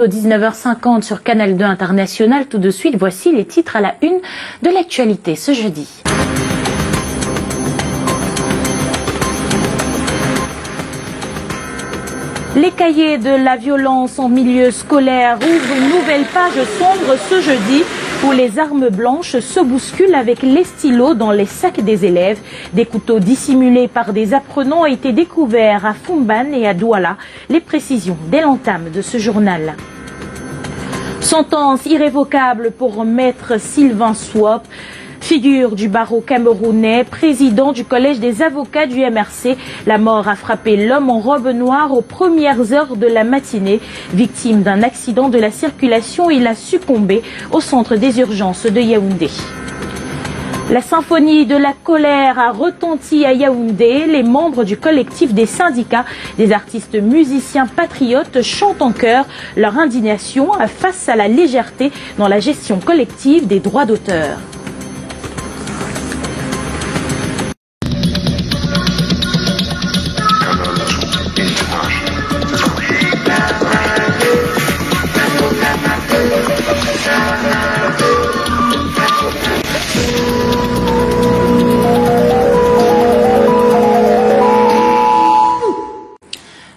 Au 19h50 sur Canal 2 International, tout de suite, voici les titres à la une de l'actualité ce jeudi. Les cahiers de la violence en milieu scolaire ouvrent une nouvelle page sombre ce jeudi où les armes blanches se bousculent avec les stylos dans les sacs des élèves. Des couteaux dissimulés par des apprenants ont été découverts à Fumban et à Douala. Les précisions dès l'entame de ce journal. Sentence irrévocable pour maître Sylvain Swop, figure du barreau camerounais, président du collège des avocats du MRC. La mort a frappé l'homme en robe noire aux premières heures de la matinée. Victime d'un accident de la circulation, il a succombé au centre des urgences de Yaoundé. La symphonie de la colère a retenti à Yaoundé. Les membres du collectif des syndicats des artistes musiciens patriotes chantent en chœur leur indignation face à la légèreté dans la gestion collective des droits d'auteur.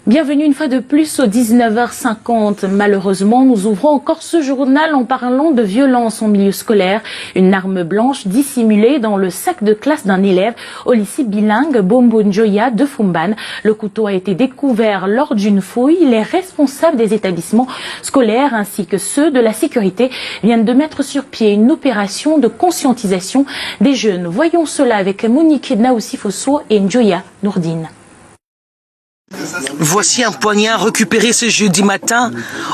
Bienvenue une fois de plus au 19h50. Malheureusement, nous ouvrons encore ce journal en parlant de violence en milieu scolaire. Une arme blanche dissimulée dans le sac de classe d'un élève au lycée bilingue Bombonjoya de Fumban. Le couteau a été découvert lors d'une fouille. Les responsables des établissements scolaires ainsi que ceux de la sécurité viennent de mettre sur pied une opération de conscientisation des jeunes. Voyons cela avec Monique Naoussifosso et Njoya Nourdine. Voici un poignard récupéré ce jeudi matin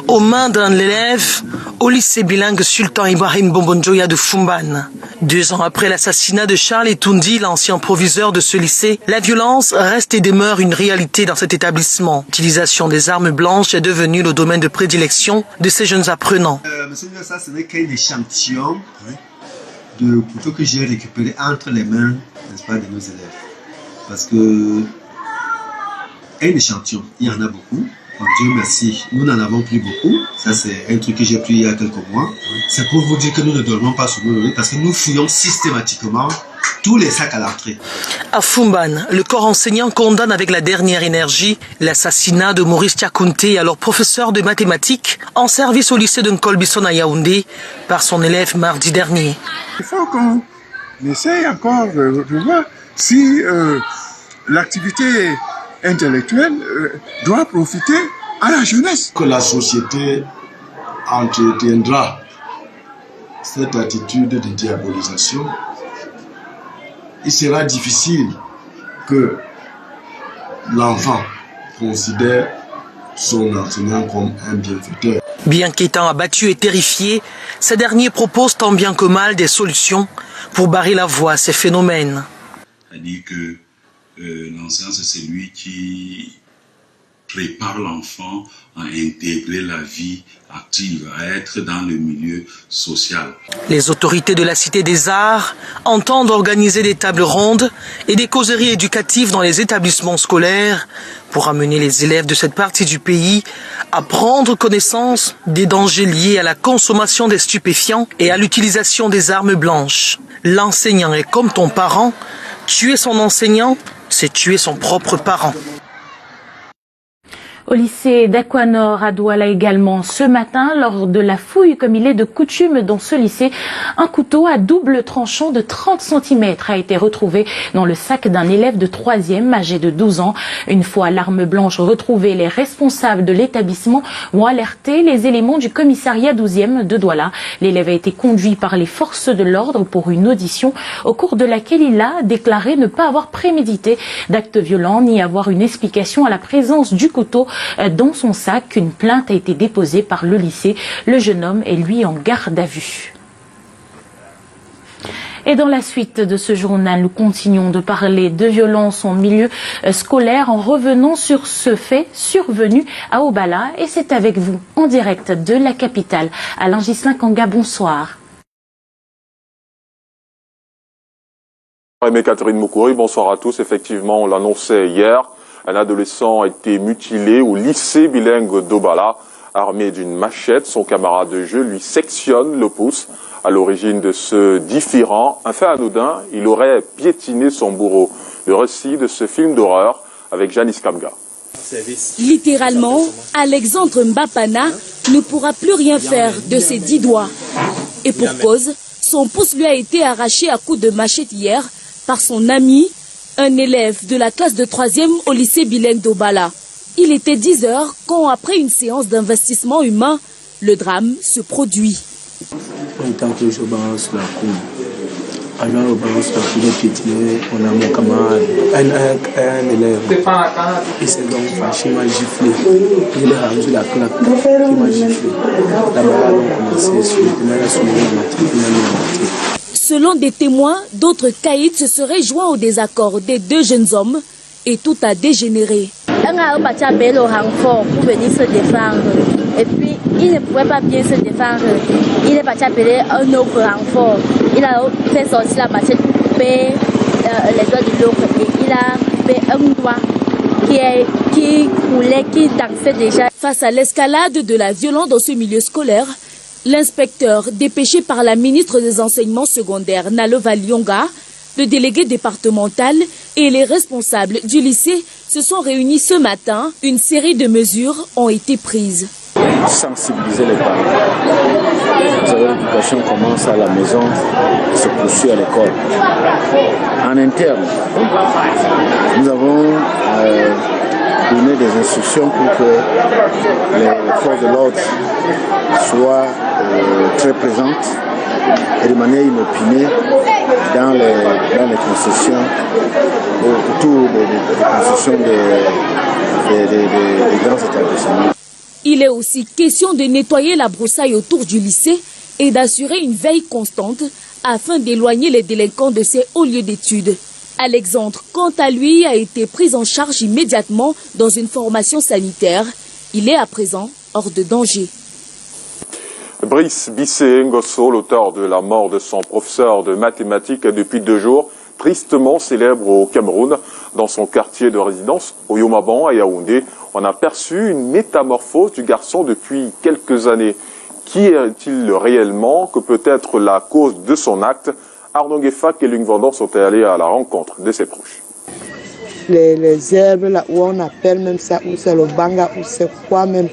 aux mains d'un élève au lycée bilingue Sultan Ibrahim Bombonjoya de Fumban. 2 ans après l'assassinat de Charles Etundi, l'ancien proviseur de ce lycée, la violence reste et demeure une réalité dans cet établissement. L'utilisation des armes blanches est devenue le domaine de prédilection de ces jeunes apprenants. Monsieur, ça ce n'est qu'un échantillon de couteaux que j'ai récupéré entre les mains, n'est-ce pas, de nos élèves. Parce que un échantillon, il y en a beaucoup. Dieu merci, nous n'en avons plus beaucoup. Ça, c'est un truc que j'ai pris il y a quelques mois. C'est pour vous dire que nous ne dormons pas sur nos lits parce que nous fouillons systématiquement tous les sacs à l'entrée. À Fumban, le corps enseignant condamne avec la dernière énergie l'assassinat de Maurice Tiakounté, alors professeur de mathématiques, en service au lycée de Nkolbison à Yaoundé, par son élève mardi dernier. Il faut qu'on essaye encore de voir si l'activité intellectuelle doit profiter à la jeunesse. Que la société entretiendra cette attitude de diabolisation, il sera difficile que l'enfant considère son enseignant comme un bienfaiteur. Bien qu'étant abattu et terrifié, ces derniers proposent tant bien que mal des solutions pour barrer la voie à ces phénomènes. C'est-à-dire que l'enseignant, c'est celui qui prépare l'enfant à intégrer la vie active, à être dans le milieu social. Les autorités de la Cité des Arts entendent organiser des tables rondes et des causeries éducatives dans les établissements scolaires pour amener les élèves de cette partie du pays à prendre connaissance des dangers liés à la consommation des stupéfiants et à l'utilisation des armes blanches. L'enseignant est comme ton parent. Tuer son enseignant, c'est tuer son propre parent. Au lycée d'Aquanor à Douala également, ce matin, lors de la fouille comme il est de coutume dans ce lycée, un couteau à double tranchant de 30 cm a été retrouvé dans le sac d'un élève de 3e âgé de 12 ans. Une fois l'arme blanche retrouvée, les responsables de l'établissement ont alerté les éléments du commissariat 12e de Douala. L'élève a été conduit par les forces de l'ordre pour une audition au cours de laquelle il a déclaré ne pas avoir prémédité d'actes violents ni avoir une explication à la présence du couteau dans son sac. Une plainte a été déposée par le lycée. Le jeune homme est lui en garde à vue. Et dans la suite de ce journal, nous continuons de parler de violence en milieu scolaire en revenant sur ce fait survenu à Obala. Et c'est avec vous, en direct de la capitale. Alain Ghislain Kanga, bonsoir. Aimé Catherine Moukouri, bonsoir à tous. Effectivement, on l'annonçait hier, un adolescent a été mutilé au lycée bilingue d'Obala Armé d'une machette, son camarade de jeu lui sectionne le pouce. À l'origine de ce différend, un fait anodin, il aurait piétiné son bourreau. Le récit de ce film d'horreur avec Janice Kamga. Littéralement, Alexandre Mbapana ne pourra plus rien faire de ses 10 doigts. Et pour cause, son pouce lui a été arraché à coups de machette hier par son ami, un élève de la classe de 3e au lycée bilingue d'Obala. Il était 10 heures quand, après une séance d'investissement humain, le drame se produit. En tant que je balance la cour, avant de balancer la cour, j'ai piétiné, on a mon camarade, un élève. Il s'est donc fâché, il m'a giflé. Il a rendu la claque, il m'a giflé. La malade a commencé à suivre, il m'a soulevé la matrice, il m'a mis la matrice. Selon des témoins, d'autres caïds se seraient joints au désaccord des 2 jeunes hommes et tout a dégénéré. Un a appelé le renfort pour venir se défendre. Et puis, il ne pouvait pas bien se défendre. Il est parti appeler un autre renfort. Il a fait sortir la machette pour couper les doigts de l'autre. Et il a coupé un doigt qui dansait déjà. Face à l'escalade de la violence dans ce milieu scolaire, l'inspecteur dépêché par la ministre des Enseignements secondaires, Nalova Lyonga, le délégué départemental et les responsables du lycée se sont réunis ce matin. Une série de mesures ont été prises. Sensibiliser les parents. Vous savez, l'éducation commence à la maison et se poursuit à l'école. En interne, nous avons donné des instructions pour que les forces de l'ordre soient très présentes et de manière inopinée dans les concessions, autour des concessions des grands établissements. Il est aussi question de nettoyer la broussaille autour du lycée et d'assurer une veille constante afin d'éloigner les délinquants de ces hauts lieux d'études. Alexandre, quant à lui, a été pris en charge immédiatement dans une formation sanitaire. Il est à présent hors de danger. Brice Bissé Ngosso, l'auteur de la mort de son professeur de mathématiques, est depuis 2 jours tristement célèbre au Cameroun. Dans son quartier de résidence, au Yomaban, à Yaoundé, on a perçu une métamorphose du garçon depuis quelques années. Qui est-il réellement? Que peut être la cause de son acte? Arnaud Gueffak et Lung Vendor sont allés à la rencontre de ses proches. Les herbes là où on appelle même ça, ou c'est le banga, ou c'est quoi même,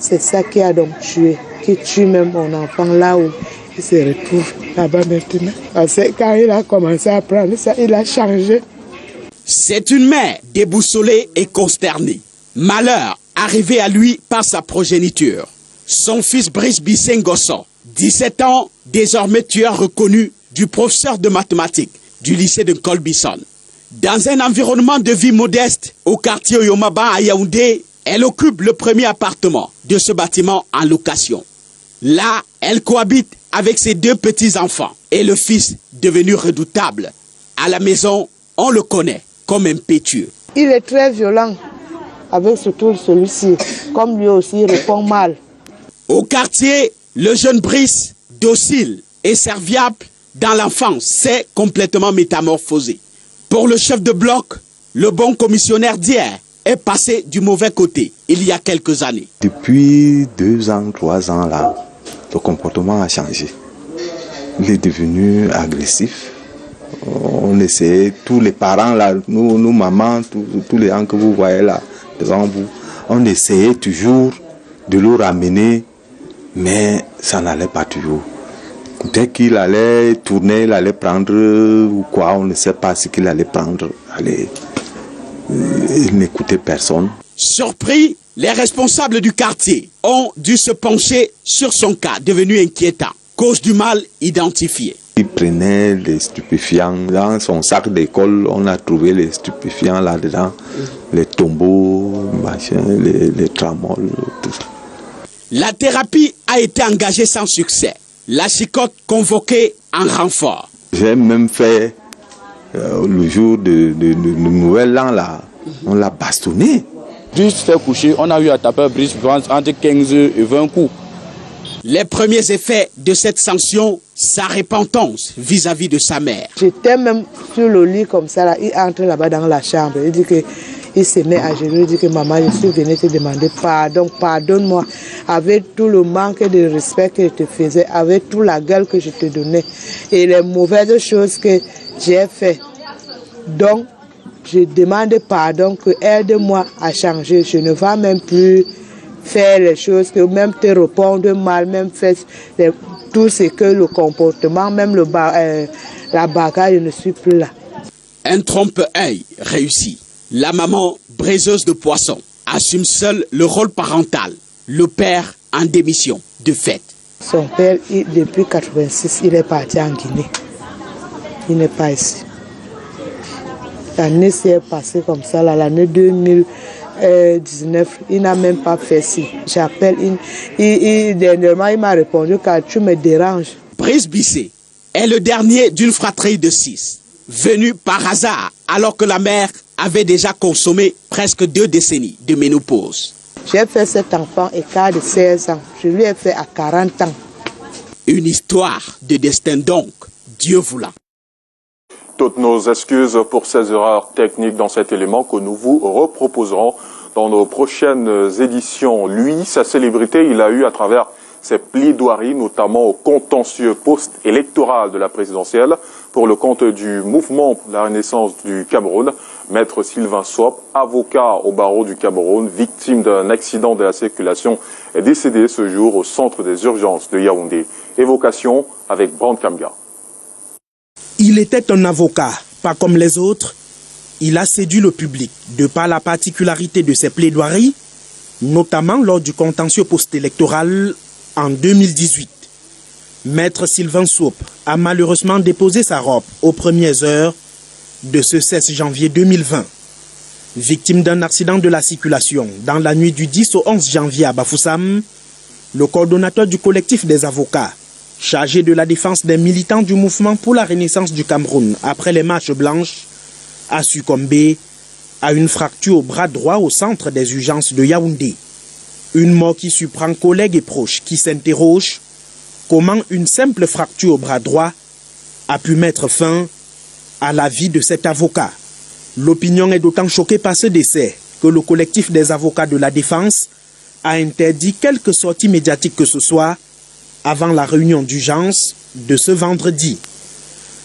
c'est ça qui a donc tué, qui tue même mon enfant là où il se retrouve là-bas maintenant. Parce que quand il a commencé à prendre ça, il a changé. C'est une mère déboussolée et consternée. Malheur arrivé à lui par sa progéniture. Son fils Brice Bissé Ngosso, 17 ans, désormais tueur reconnu du professeur de mathématiques du lycée de Colbison. Dans un environnement de vie modeste au quartier Oyomaba à Yaoundé, elle occupe le premier appartement de ce bâtiment en location. Là, elle cohabite avec ses 2 petits-enfants et le fils devenu redoutable. À la maison, on le connaît comme impétueux. Il est très violent avec surtout celui-ci. Comme lui aussi, il répond mal. Au quartier, le jeune Brice, docile et serviable dans l'enfance, s'est complètement métamorphosé. Pour le chef de bloc, le bon commissionnaire d'hier est passé du mauvais côté il y a quelques années. Depuis 2 ans, 3 ans là, le comportement a changé. Il est devenu agressif. On essayait, tous les parents là, nous mamans, tous les gens que vous voyez là devant vous, on essayait toujours de le ramener, mais ça n'allait pas toujours. Dès qu'il allait tourner, il allait prendre ou quoi, on ne sait pas ce qu'il allait prendre. Il n'écoutait personne. Surpris, les responsables du quartier ont dû se pencher sur son cas devenu inquiétant, cause du mal identifié. Il prenait les stupéfiants. Dans son sac d'école, on a trouvé les stupéfiants là-dedans, les tombeaux, les tramoles, tout ça. La thérapie a été engagée sans succès. La chicotte convoquée en renfort. J'ai même fait le jour de Nouvel An là, on l'a bastonné. Brice s'est couché, on a eu à taper Brice entre 15 et 20 coups. Les premiers effets de cette sanction, sa repentance vis-à-vis de sa mère. J'étais même sur le lit comme ça, là, il entre là-bas dans la chambre. Il dit Il se met à genoux, il dit que maman, je suis venu te demander pardon, pardonne-moi. Avec tout le manque de respect que je te faisais, avec toute la gueule que je te donnais et les mauvaises choses que j'ai fait. Donc, je demande pardon, que aide-moi à changer. Je ne vais même plus faire les choses, que même te répondre mal, même faire tout ce que le comportement, même la bagarre, je ne suis plus là. Un trompe-œil réussi. La maman, braiseuse de poissons, assume seule le rôle parental. Le père en démission, de fait. Son père, depuis 1986, il est parti en Guinée. Il n'est pas ici. L'année s'est passée comme ça, l'année 2019, il n'a même pas fait ci. J'appelle, dernièrement, il m'a répondu car tu me déranges. Brice Bissé est le dernier d'une fratrie de 6, venu par hasard alors que la mère avait déjà consommé presque 2 décennies de ménopause. J'ai fait cet enfant écart de 16 ans. Je lui ai fait à 40 ans. Une histoire de destin donc, Dieu voulant. Toutes nos excuses pour ces erreurs techniques dans cet élément que nous vous reproposerons dans nos prochaines éditions. Lui, sa célébrité, il a eu à travers ses plaidoiries, notamment au contentieux post-électoral de la présidentielle, pour le compte du mouvement de la Renaissance du Cameroun. Maître Sylvain Swop, avocat au barreau du Cameroun, victime d'un accident de la circulation, est décédé ce jour au centre des urgences de Yaoundé. Évocation avec Brand Kamga. Il était un avocat, pas comme les autres. Il a séduit le public de par la particularité de ses plaidoiries, notamment lors du contentieux post-électoral en 2018. Maître Sylvain Swop a malheureusement déposé sa robe aux premières heures de ce 16 janvier 2020. Victime d'un accident de la circulation dans la nuit du 10 au 11 janvier à Bafoussam, le coordonnateur du collectif des avocats, chargé de la défense des militants du mouvement pour la Renaissance du Cameroun après les marches blanches, a succombé à une fracture au bras droit au centre des urgences de Yaoundé. Une mort qui surprend collègues et proches qui s'interrogent comment une simple fracture au bras droit a pu mettre fin à la vie de cet avocat. L'opinion est d'autant choquée par ce décès que le collectif des avocats de la défense a interdit quelque sortie médiatique que ce soit avant la réunion d'urgence de ce vendredi.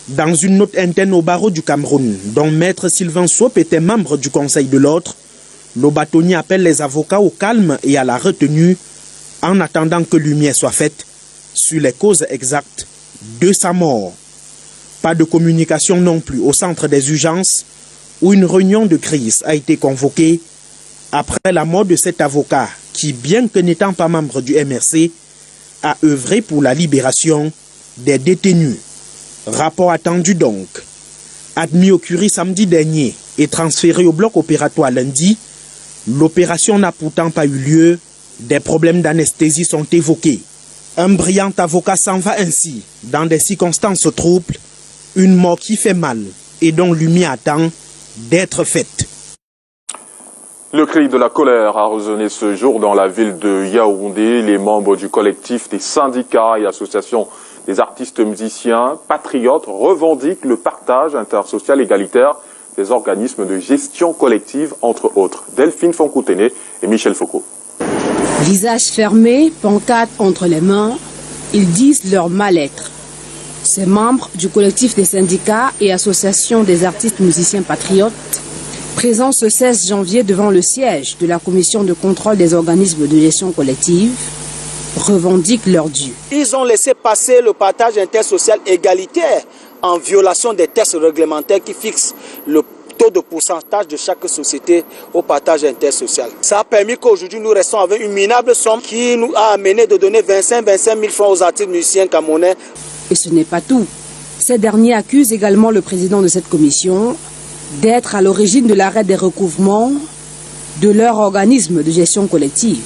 Dans une note interne au barreau du Cameroun, dont Maître Sylvain Swop était membre du Conseil de l'ordre, le bâtonnier appelle les avocats au calme et à la retenue en attendant que lumière soit faite sur les causes exactes de sa mort. Pas de communication non plus au centre des urgences où une réunion de crise a été convoquée après la mort de cet avocat qui, bien que n'étant pas membre du MRC, a œuvré pour la libération des détenus. Rapport attendu donc. Admis au Curie samedi dernier et transféré au bloc opératoire lundi, l'opération n'a pourtant pas eu lieu. Des problèmes d'anesthésie sont évoqués. Un brillant avocat s'en va ainsi, dans des circonstances troubles, une mort qui fait mal et dont lumière attend d'être faite. Le cri de la colère a résonné ce jour dans la ville de Yaoundé. Les membres du collectif des syndicats et associations des artistes musiciens patriotes revendiquent le partage intersocial égalitaire des organismes de gestion collective, entre autres. Delphine Foncoutene et Michel Foucault. Visage fermé, pancarte entre les mains, ils disent leur mal-être. Ces membres du collectif des syndicats et associations des artistes musiciens patriotes, présents ce 16 janvier devant le siège de la commission de contrôle des organismes de gestion collective, revendiquent leur dû. Ils ont laissé passer le partage intersocial égalitaire en violation des textes réglementaires qui fixent le taux de pourcentage de chaque société au partage intersocial. Ça a permis qu'aujourd'hui nous restons avec une minable somme qui nous a amené de donner 25 000 francs aux artistes musiciens camerounais. Et ce n'est pas tout. Ces derniers accusent également le président de cette commission d'être à l'origine de l'arrêt des recouvrements de leur organisme de gestion collective.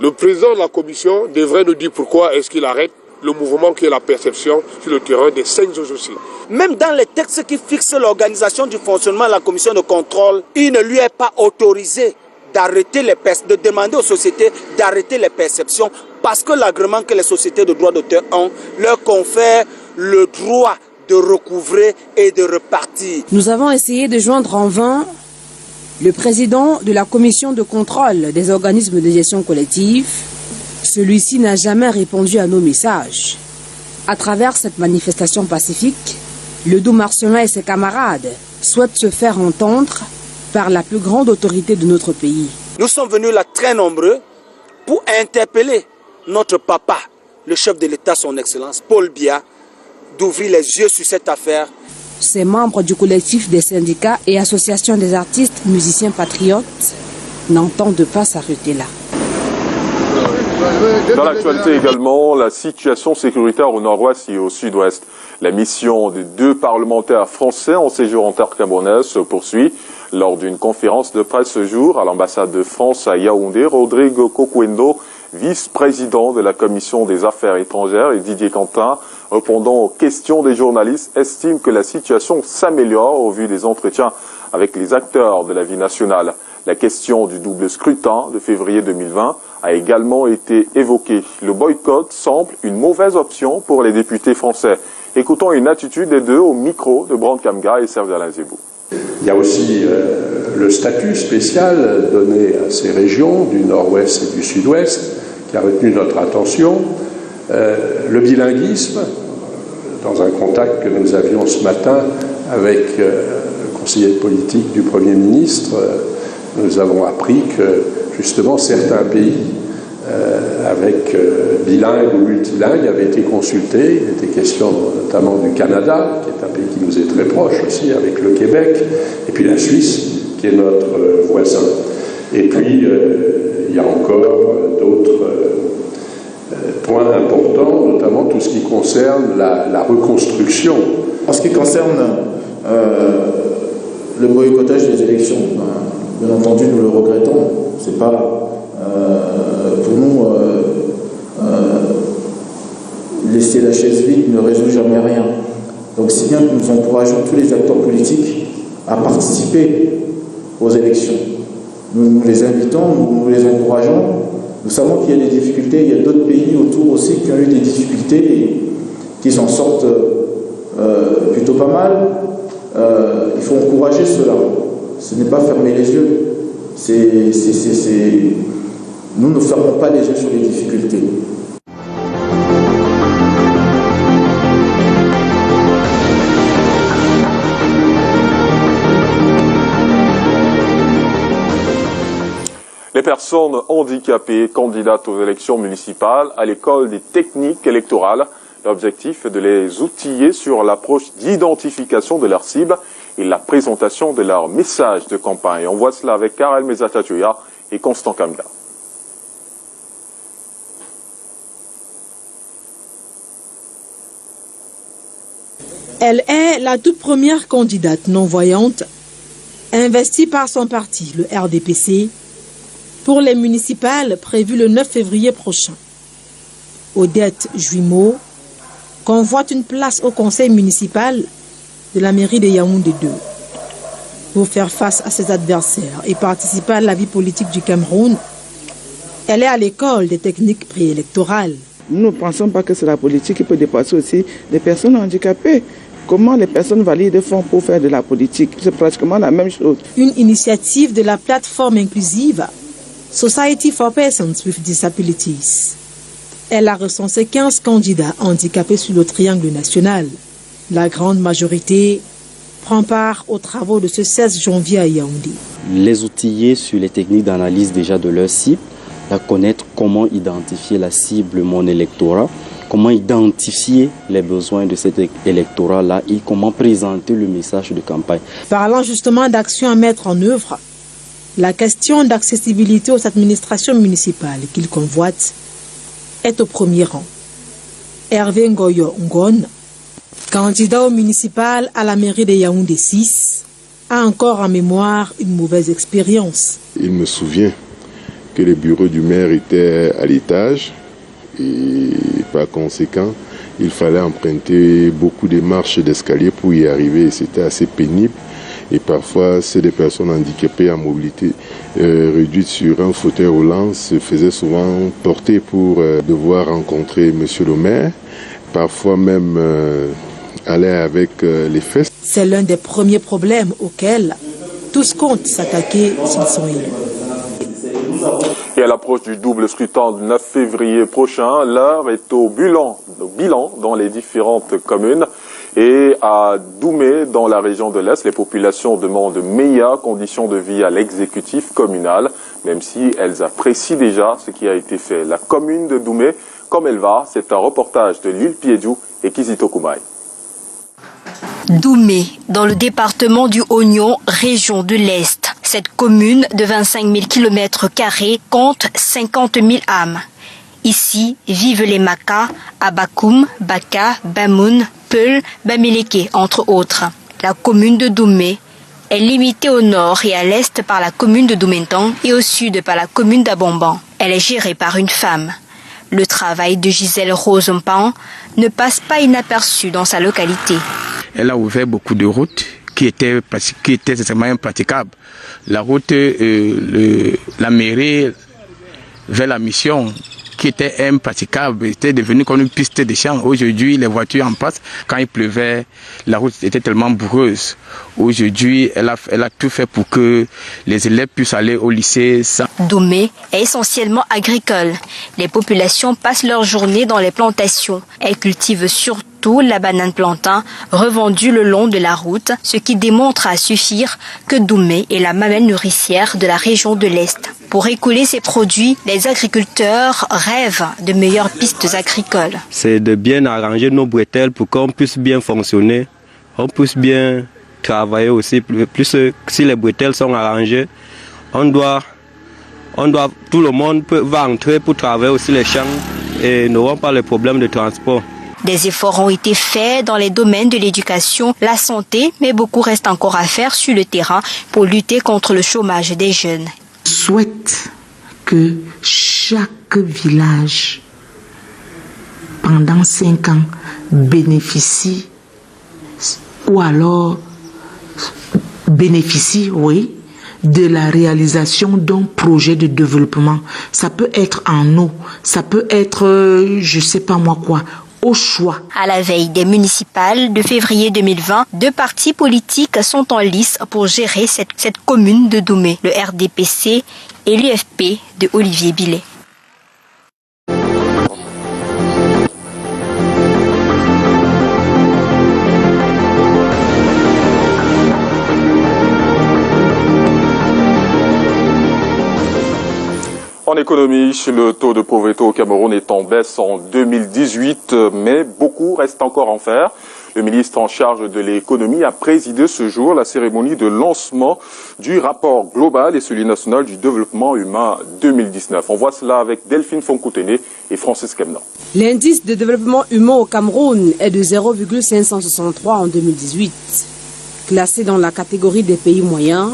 Le président de la commission devrait nous dire pourquoi est-ce qu'il arrête le mouvement qui est la perception sur le terrain des 5 aussi. Même dans les textes qui fixent l'organisation du fonctionnement de la commission de contrôle, il ne lui est pas autorisé d'arrêter de demander aux sociétés d'arrêter les perceptions parce que l'agrément que les sociétés de droit d'auteur ont leur confère le droit de recouvrer et de repartir. Nous avons essayé de joindre en vain Le président de la commission de contrôle des organismes de gestion collective, celui-ci n'a jamais répondu à nos messages. À travers cette manifestation pacifique, le doux Marcelin et ses camarades souhaitent se faire entendre par la plus grande autorité de notre pays. Nous sommes venus là très nombreux pour interpeller notre papa, le chef de l'État, son Excellence, Paul Biya, d'ouvrir les yeux sur cette affaire. Ces membres du collectif des syndicats et associations des artistes musiciens patriotes n'entendent pas s'arrêter là. Dans l'actualité également, la situation sécuritaire au nord-ouest et au sud-ouest. La mission des 2 parlementaires français en séjour en terre camerounaise se poursuit. Lors d'une conférence de presse ce jour à l'ambassade de France à Yaoundé, Rodrigo Coquendo, vice-président de la commission des affaires étrangères, et Didier Quentin, répondant aux questions des journalistes, estiment que la situation s'améliore au vu des entretiens avec les acteurs de la vie nationale. La question du double scrutin de février 2020 a également été évoquée. Le boycott semble une mauvaise option pour les députés français. Écoutons une attitude des deux au micro de Brand Kamga et Serge Alain Zébou. Il y a aussi le statut spécial donné à ces régions du nord-ouest et du sud-ouest qui a retenu notre attention. Le bilinguisme, dans un contact que nous avions ce matin avec le conseiller politique du Premier ministre, nous avons appris que justement certains pays avec bilingues ou multilingues avaient été consultés. Il était question notamment du Canada, qui est un pays qui nous est très proche aussi, avec le Québec, et puis la Suisse, qui est notre voisin. Et puis, il y a encore d'autres points importants, notamment tout ce qui concerne la reconstruction. En ce qui concerne le boycottage des élections, bien entendu, nous le regrettons. C'est pas pour nous laisser la chaise vide ne résout jamais rien. Donc si bien que nous encourageons tous les acteurs politiques à participer aux élections. Nous les invitons, nous les encourageons. Nous savons qu'il y a des difficultés, il y a d'autres pays autour aussi qui ont eu des difficultés et qui s'en sortent plutôt pas mal. Il faut encourager cela. Ce n'est pas fermer les yeux. Nous ne fermons pas les yeux sur les difficultés. Les personnes handicapées candidatent aux élections municipales à l'école des techniques électorales. L'objectif est de les outiller sur l'approche d'identification de leur cible et la présentation de leur message de campagne. On voit cela avec Karel Mezatatuya et Constant Kamga. Elle est la toute première candidate non-voyante investie par son parti, le RDPC, pour les municipales prévues le 9 février prochain. Odette Juimo convoite une place au conseil municipal de la mairie de Yaoundé 2 pour faire face à ses adversaires et participer à la vie politique du Cameroun. Elle est à l'école des techniques préélectorales. Nous ne pensons pas que c'est la politique qui peut dépasser aussi les personnes handicapées. Comment les personnes valides font pour faire de la politique? C'est pratiquement la même chose. Une initiative de la plateforme inclusive Society for Persons with Disabilities. Elle a recensé 15 candidats handicapés sur le triangle national. La grande majorité prend part aux travaux de ce 16 janvier à Yaoundé. Les outiller sur les techniques d'analyse déjà de leur cible, à connaître comment identifier la cible mon électorat, comment identifier les besoins de cet électorat-là et comment présenter le message de campagne. Parlant justement d'actions à mettre en œuvre, la question d'accessibilité aux administrations municipales qu'il convoite est au premier rang. Hervé Ngoyo Ngon, candidat au municipal à la mairie de Yaoundé 6, a encore en mémoire une mauvaise expérience. Il me souvient que le bureau du maire était à l'étage et par conséquent, il fallait emprunter beaucoup de marches d'escalier pour y arriver. C'était assez pénible et parfois, c'est des personnes handicapées à mobilité réduite sur un fauteuil roulant se faisaient souvent porter pour devoir rencontrer monsieur le maire, parfois même aller avec les fesses. C'est l'un des premiers problèmes auxquels tous comptent s'attaquer s'ils sont élus. Et à l'approche du double scrutin du 9 février prochain, l'heure est au bilan dans les différentes communes. Et à Doumé, dans la région de l'Est, les populations demandent de meilleures conditions de vie à l'exécutif communal, même si elles apprécient déjà ce qui a été fait. La commune de Doumé, comme elle va, c'est un reportage de Lille Piedou et Kizito Koumaï. Doumé, dans le département du Oignon, région de l'Est. Cette commune de 25 000 km² compte 50 000 âmes. Ici vivent les Makas, Abakoum, Baka, Bamoun, Peul, Bamileke, entre autres. La commune de Doumé est limitée au nord et à l'est par la commune de Doumentang et au sud par la commune d'Abomban. Elle est gérée par une femme. Le travail de Gisèle Rosempan ne passe pas inaperçu dans sa localité. Elle a ouvert beaucoup de routes qui étaient extrêmement impraticables. La route, la mairie vers la mission, qui était impraticable, était devenue comme une piste de champ. Aujourd'hui, les voitures en passent. Quand il pleuvait, la route était tellement boureuse. Aujourd'hui, elle a tout fait pour que les élèves puissent aller au lycée sans... Doumé est essentiellement agricole. Les populations passent leur journée dans les plantations. Elles cultivent surtout la banane plantain, revendue le long de la route, ce qui démontre à suffire que Doumé est la mamelle nourricière de la région de l'Est. Pour écouler ces produits, les agriculteurs rêvent de meilleures pistes agricoles. C'est de bien arranger nos bretelles pour qu'on puisse bien fonctionner, on puisse bien travailler aussi. Plus si les bretelles sont arrangées, tout le monde va entrer pour travailler aussi les champs et n'auront pas les problèmes de transport. Des efforts ont été faits dans les domaines de l'éducation, la santé, mais beaucoup reste encore à faire sur le terrain pour lutter contre le chômage des jeunes. Souhaite que chaque village, pendant 5 ans, bénéficie, ou alors bénéficie, oui, de la réalisation d'un projet de développement. Ça peut être en eau, ça peut être, je sais pas moi quoi, au choix. À la veille des municipales de février 2020, 2 partis politiques sont en lice pour gérer cette commune de Doumé, le RDPC et l'UFP de Olivier Billet. En économie, le taux de pauvreté au Cameroun est en baisse en 2018, mais beaucoup reste encore à en faire. Le ministre en charge de l'économie a présidé ce jour la cérémonie de lancement du rapport global et celui national du développement humain 2019. On voit cela avec Delphine Fonkoutene et Francis Kemnan. L'indice de développement humain au Cameroun est de 0,563 en 2018. Classé dans la catégorie des pays moyens,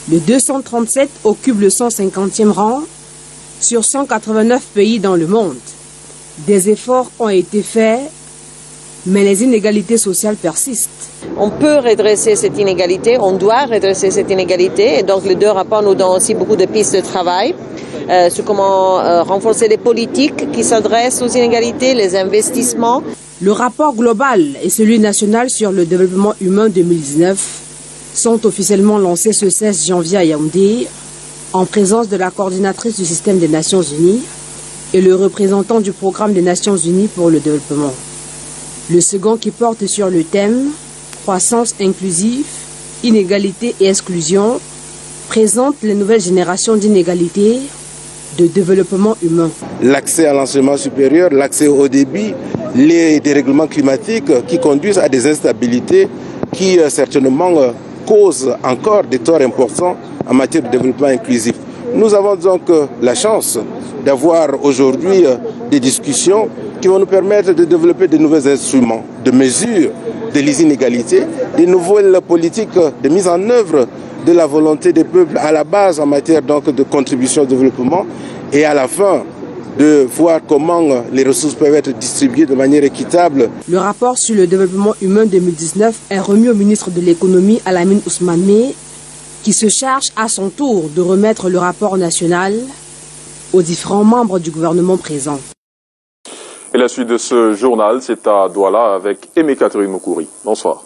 le 237 occupe le 150e rang sur 189 pays dans le monde. Des efforts ont été faits, mais les inégalités sociales persistent. On peut redresser cette inégalité, on doit redresser cette inégalité, et donc les 2 rapports nous donnent aussi beaucoup de pistes de travail sur comment renforcer les politiques qui s'adressent aux inégalités, les investissements. Le rapport global et celui national sur le développement humain 2019 sont officiellement lancés ce 16 janvier à Yaoundé, en présence de la coordinatrice du système des Nations Unies et le représentant du programme des Nations Unies pour le développement. Le second, qui porte sur le thème « Croissance inclusive, inégalité et exclusion », présente les nouvelles générations d'inégalités de développement humain. L'accès à l'enseignement supérieur, l'accès au débit, les dérèglements climatiques qui conduisent à des instabilités qui certainement causent encore des torts importants en matière de développement inclusif. Nous avons donc la chance d'avoir aujourd'hui des discussions qui vont nous permettre de développer de nouveaux instruments de mesure de les inégalités, des nouvelles politiques de mise en œuvre de la volonté des peuples à la base en matière donc de contribution au développement et à la fin de voir comment les ressources peuvent être distribuées de manière équitable. Le rapport sur le développement humain 2019 est remis au ministre de l'économie Alamine Ousmane, qui se charge à son tour de remettre le rapport national aux différents membres du gouvernement présent. Et la suite de ce journal, c'est à Douala avec Aimé Catherine Moukouri. Bonsoir.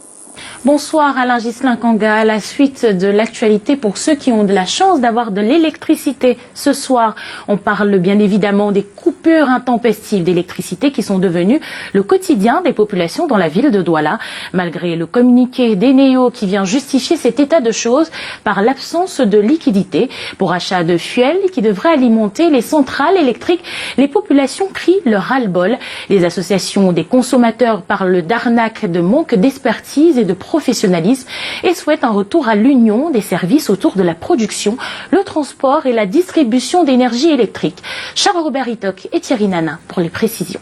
Bonsoir Alain Ghislain Kanga, à la suite de l'actualité pour ceux qui ont de la chance d'avoir de l'électricité ce soir. On parle bien évidemment des coupures intempestives d'électricité qui sont devenues le quotidien des populations dans la ville de Douala, malgré le communiqué d'Eneo qui vient justifier cet état de choses par l'absence de liquidité. Pour achat de fuel qui devrait alimenter les centrales électriques, les populations crient leur ras-le-bol. Les associations des consommateurs parlent d'arnaque, de manque d'expertise et de professionnalisme et souhaitent un retour à l'union des services autour de la production, le transport et la distribution d'énergie électrique. Charles-Robert Itoc et Thierry Nana pour les précisions.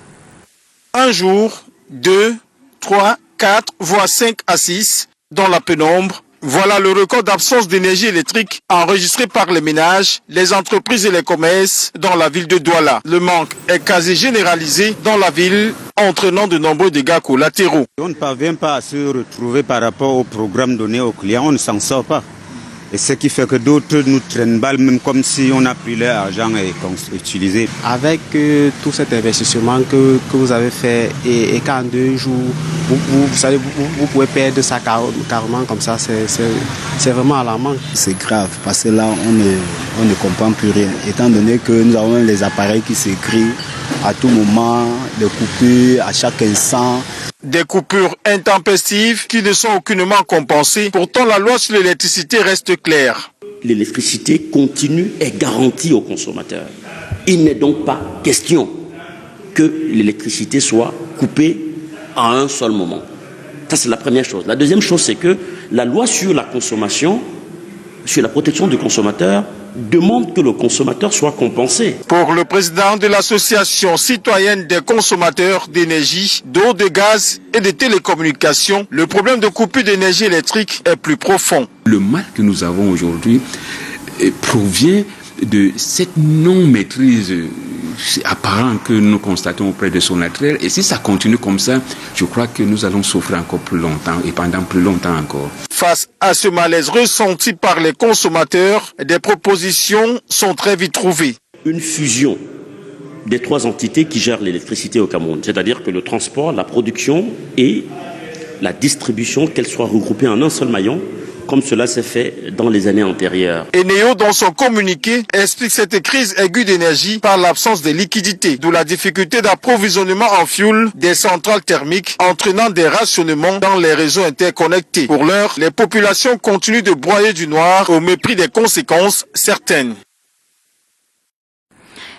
Un jour, 2, 3, 4, voire 5 à 6 dans la pénombre. Voilà le record d'absence d'énergie électrique enregistré par les ménages, les entreprises et les commerces dans la ville de Douala. Le manque est quasi généralisé dans la ville, entraînant de nombreux dégâts collatéraux. On ne parvient pas à se retrouver par rapport au programme donné aux clients, on ne s'en sort pas. Et ce qui fait que d'autres nous traînent balle, même comme si on a pris leur argent et qu'on utilisé. Avec tout cet investissement que vous avez fait et qu'en 2 jours, vous pouvez perdre ça carrément comme ça, c'est vraiment alarmant. C'est grave parce que là, on ne comprend plus rien. Étant donné que nous avons les appareils qui s'écrivent à tout moment, des coupures à chaque instant. Des coupures intempestives qui ne sont aucunement compensées. Pourtant, la loi sur l'électricité reste claire. L'électricité continue et garantie aux consommateurs. Il n'est donc pas question que l'électricité soit coupée à un seul moment. Ça, c'est la première chose. La deuxième chose, c'est que la loi sur la consommation, sur la protection du consommateur, demande que le consommateur soit compensé. Pour le président de l'association citoyenne des consommateurs d'énergie, d'eau, de gaz et de télécommunications, le problème de coupure d'énergie électrique est plus profond. Le mal que nous avons aujourd'hui provient de cette non-maîtrise apparente que nous constatons auprès de son naturel. Et si ça continue comme ça, je crois que nous allons souffrir encore plus longtemps et pendant plus longtemps encore. Face à ce malaise ressenti par les consommateurs, des propositions sont très vite trouvées. Une fusion des 3 entités qui gèrent l'électricité au Cameroun, c'est-à-dire que le transport, la production et la distribution, qu'elles soient regroupées en un seul maillon, comme cela s'est fait dans les années antérieures. Eneo, dans son communiqué, explique cette crise aiguë d'énergie par l'absence de liquidité, d'où la difficulté d'approvisionnement en fioul des centrales thermiques, entraînant des rationnements dans les réseaux interconnectés. Pour l'heure, les populations continuent de broyer du noir au mépris des conséquences certaines.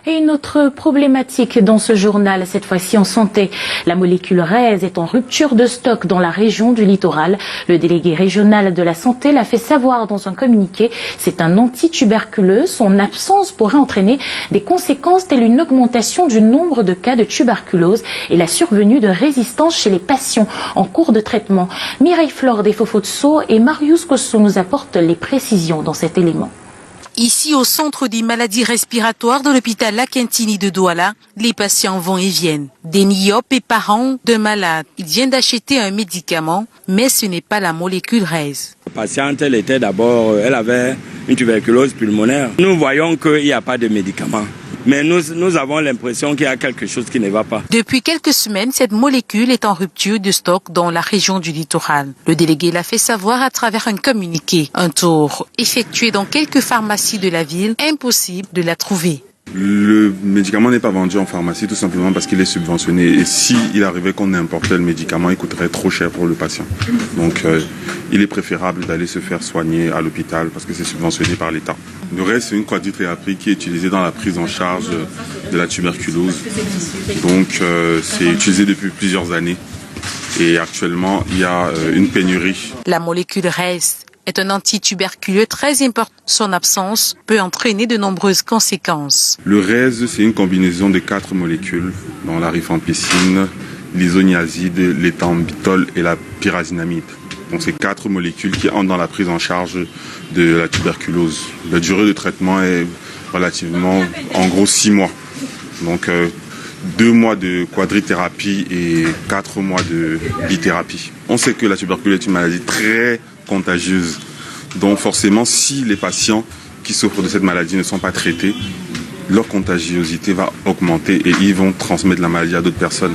Et une autre problématique dans ce journal, cette fois-ci en santé. La molécule RAISE est en rupture de stock dans la région du littoral. Le délégué régional de la santé l'a fait savoir dans un communiqué. C'est un antituberculeux. Son absence pourrait entraîner des conséquences telles une augmentation du nombre de cas de tuberculose et la survenue de résistance chez les patients en cours de traitement. Mireille Flore des Fofotso et Marius Kosso nous apportent les précisions dans cet élément. Ici, au centre des maladies respiratoires de l'hôpital Lakentini de Douala, les patients vont et viennent. Des myopes et parents de malades. Ils viennent d'acheter un médicament, mais ce n'est pas la molécule RAISE. La patiente, elle avait une tuberculose pulmonaire. Nous voyons qu'il n'y a pas de médicament. Mais nous avons l'impression qu'il y a quelque chose qui ne va pas. Depuis quelques semaines, cette molécule est en rupture de stock dans la région du littoral. Le délégué l'a fait savoir à travers un communiqué. Un tour effectué dans quelques pharmacies de la ville, impossible de la trouver. Le médicament n'est pas vendu en pharmacie tout simplement parce qu'il est subventionné. Et s'il arrivait qu'on importait le médicament, il coûterait trop cher pour le patient. Donc il est préférable d'aller se faire soigner à l'hôpital parce que c'est subventionné par l'État. Le reste, c'est une quadrithérapie qui est utilisée dans la prise en charge de la tuberculose. Donc c'est utilisé depuis plusieurs années. Et actuellement, il y a une pénurie. La molécule RAISE est un antituberculeux très important. Son absence peut entraîner de nombreuses conséquences. Le RAISE, c'est une combinaison de 4 molécules, dont la rifampicine, l'isoniazide, l'éthambutol et la pyrazinamide. Donc c'est 4 molécules qui entrent dans la prise en charge de la tuberculose. La durée de traitement est relativement, en gros, 6 mois. Donc 2 mois de quadrithérapie et 4 mois de bithérapie. On sait que la tuberculose est une maladie très contagieuse. Donc forcément, si les patients qui souffrent de cette maladie ne sont pas traités, leur contagiosité va augmenter et ils vont transmettre la maladie à d'autres personnes.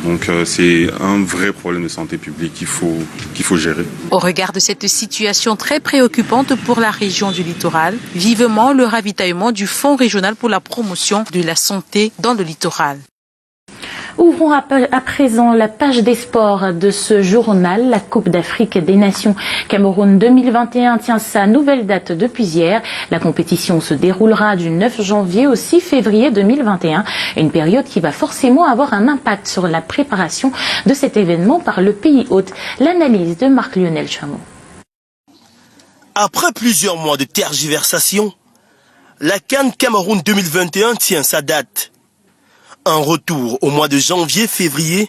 Donc c'est un vrai problème de santé publique qu'il faut gérer. Au regard de cette situation très préoccupante pour la région du littoral, vivement le ravitaillement du Fonds régional pour la promotion de la santé dans le littoral. Ouvrons à présent la page des sports de ce journal. La Coupe d'Afrique des Nations Cameroun 2021 tient sa nouvelle date depuis hier. La compétition se déroulera du 9 janvier au 6 février 2021, une période qui va forcément avoir un impact sur la préparation de cet événement par le pays hôte. L'analyse de Marc-Lionel Chameau. Après plusieurs mois de tergiversation, la CAN Cameroun 2021 tient sa date. Un retour au mois de janvier-février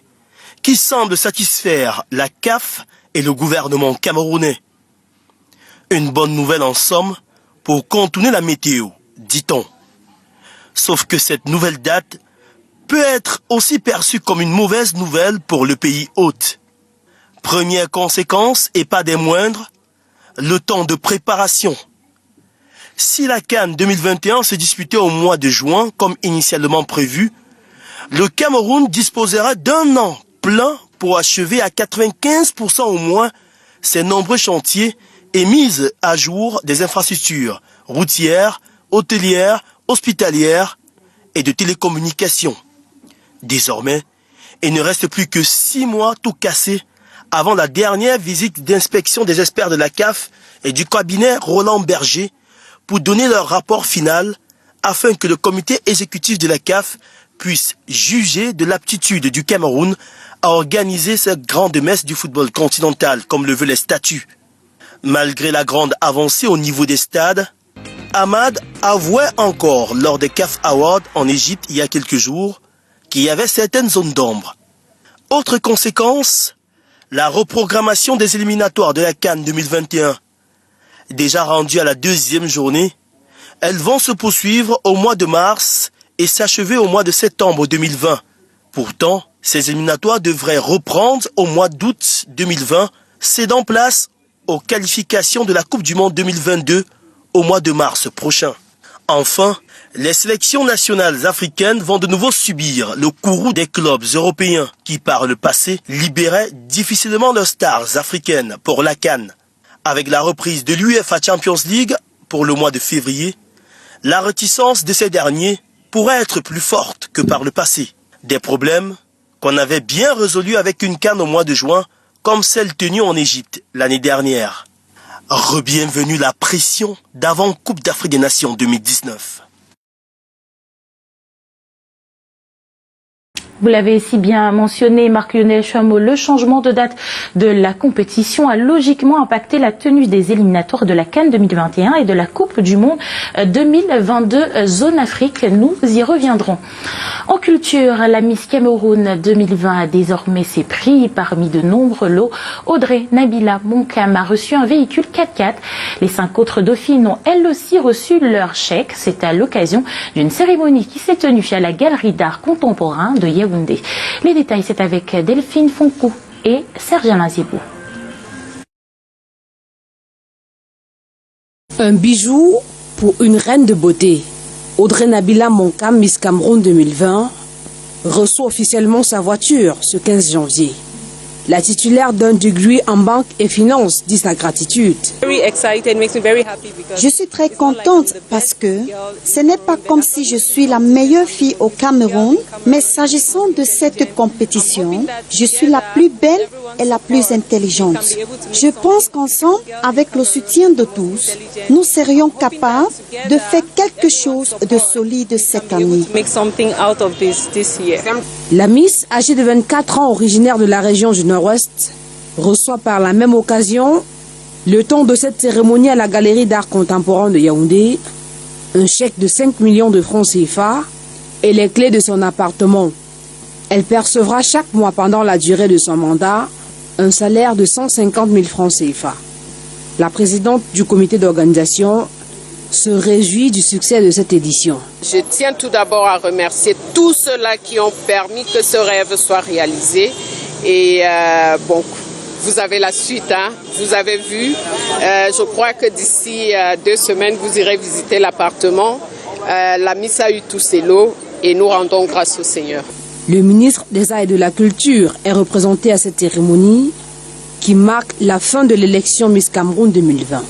qui semble satisfaire la CAF et le gouvernement camerounais. Une bonne nouvelle en somme pour contourner la météo, dit-on. Sauf que cette nouvelle date peut être aussi perçue comme une mauvaise nouvelle pour le pays hôte. Première conséquence, et pas des moindres, le temps de préparation. Si la CAN 2021 se disputait au mois de juin comme initialement prévu, le Cameroun disposera d'un an plein pour achever à 95% au moins ses nombreux chantiers et mise à jour des infrastructures routières, hôtelières, hospitalières et de télécommunications. Désormais, il ne reste plus que 6 mois tout cassés avant la dernière visite d'inspection des experts de la CAF et du cabinet Roland Berger pour donner leur rapport final afin que le comité exécutif de la CAF puisse juger de l'aptitude du Cameroun à organiser cette grande messe du football continental comme le veulent les statuts. Malgré la grande avancée au niveau des stades, Ahmad avouait encore lors des CAF Awards en Égypte il y a quelques jours qu'il y avait certaines zones d'ombre. Autre conséquence, la reprogrammation des éliminatoires de la CAN 2021. Déjà rendues à la 2e journée, elles vont se poursuivre au mois de mars et s'achever au mois de septembre 2020. Pourtant, ces éliminatoires devraient reprendre au mois d'août 2020, cédant place aux qualifications de la Coupe du Monde 2022 au mois de mars prochain. Enfin, les sélections nationales africaines vont de nouveau subir le courroux des clubs européens qui, par le passé, libéraient difficilement leurs stars africaines pour la CAN. Avec la reprise de l'UEFA Champions League pour le mois de février, la réticence de ces derniers pourrait être plus forte que par le passé. Des problèmes qu'on avait bien résolus avec une CAN au mois de juin, comme celle tenue en Égypte l'année dernière. Re-bienvenue la pression d'avant Coupe d'Afrique des Nations 2019. Vous l'avez si bien mentionné, Marc-Lionel Chameau, le changement de date de la compétition a logiquement impacté la tenue des éliminatoires de la CAN 2021 et de la Coupe du Monde 2022 Zone Afrique. Nous y reviendrons. En culture, la Miss Cameroun 2020 a désormais ses prix. Parmi de nombreux lots, Audrey Nabila Monkam a reçu un véhicule 4x4. Les 5 autres dauphines ont elles aussi reçu leur chèque. C'est à l'occasion d'une cérémonie qui s'est tenue à la Galerie d'art contemporain de Yaoundé. Les détails, c'est avec Delphine Fonkou et Serge Alain-Zibou. Un bijou pour une reine de beauté. Audrey Nabila Monkam, Miss Cameroun 2020, reçoit officiellement sa voiture ce 15 janvier. La titulaire d'un degré en banque et finance dit sa gratitude. Je suis très contente parce que ce n'est pas comme si je suis la meilleure fille au Cameroun, mais s'agissant de cette compétition, je suis la plus belle et la plus intelligente. Je pense qu'ensemble, avec le soutien de tous, nous serions capables de faire quelque chose de solide cette année. La Miss, âgée de 24 ans, originaire de la région du Nord-Ouest, reçoit par la même occasion, le temps de cette cérémonie à la Galerie d'art contemporain de Yaoundé, un chèque de 5 millions de francs CFA et les clés de son appartement. Elle percevra chaque mois pendant la durée de son mandat un salaire de 150 000 francs CFA. La présidente du comité d'organisation se réjouit du succès de cette édition. Je tiens tout d'abord à remercier tous ceux-là qui ont permis que ce rêve soit réalisé. Et bon, vous avez la suite, hein? Vous avez vu. Je crois que d'ici 2 semaines, vous irez visiter l'appartement. La Miss a eu tous ses lots et nous rendons grâce au Seigneur. Le ministre des Arts et de la Culture est représenté à cette cérémonie qui marque la fin de l'élection Miss Cameroun 2020.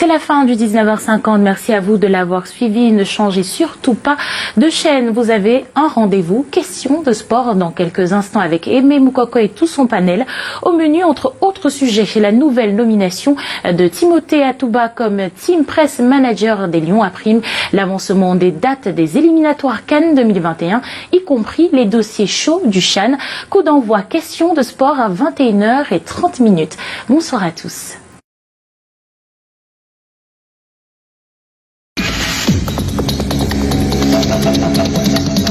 C'est la fin du 19h50. Merci à vous de l'avoir suivi. Ne changez surtout pas de chaîne. Vous avez un rendez-vous question de sport dans quelques instants avec Aimé Moukoko et tout son panel. Au menu, entre autres sujets, la nouvelle nomination de Timothée Atouba comme Team Press Manager des Lions à Prime, l'avancement des dates des éliminatoires Cannes 2021, y compris les dossiers chauds du CHAN. Coup d'envoi question de sport à 21h30. Bonsoir à tous. Thank you.